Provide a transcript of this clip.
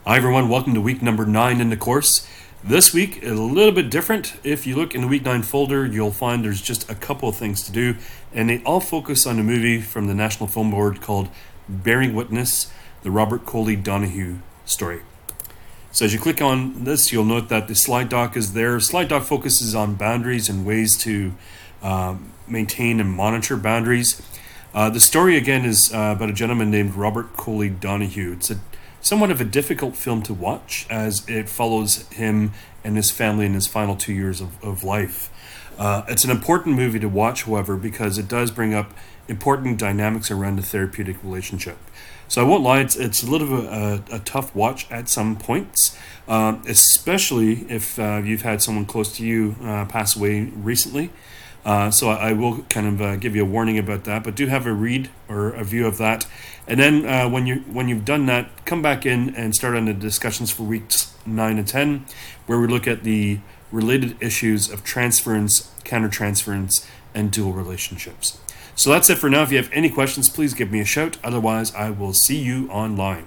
Hi everyone, welcome to week number 9 in the course. This week, a little bit different. If you look in the week 9 folder, you'll find there's just a couple of things to do, and they all focus on a movie from the National Film Board called Bearing Witness, the Robert Coley Donahue story. So as you click on this, you'll note that the slide doc is there. Slide doc focuses on boundaries and ways to maintain and monitor boundaries. The story, again, is about a gentleman named Robert Coley Donahue. It's somewhat of a difficult film to watch as it follows him and his family in his final 2 years of life. It's an important movie to watch, however, because it does bring up important dynamics around the therapeutic relationship. So I won't lie, it's a little bit of a tough watch at some points, especially if you've had someone close to you pass away recently. So I will kind of give you a warning about that, but do have a read or a view of that. And then when you've done that, come back in and start on the discussions for weeks 9 and 10, where we look at the related issues of transference, countertransference, and dual relationships. So that's it for now. If you have any questions, please give me a shout. Otherwise, I will see you online.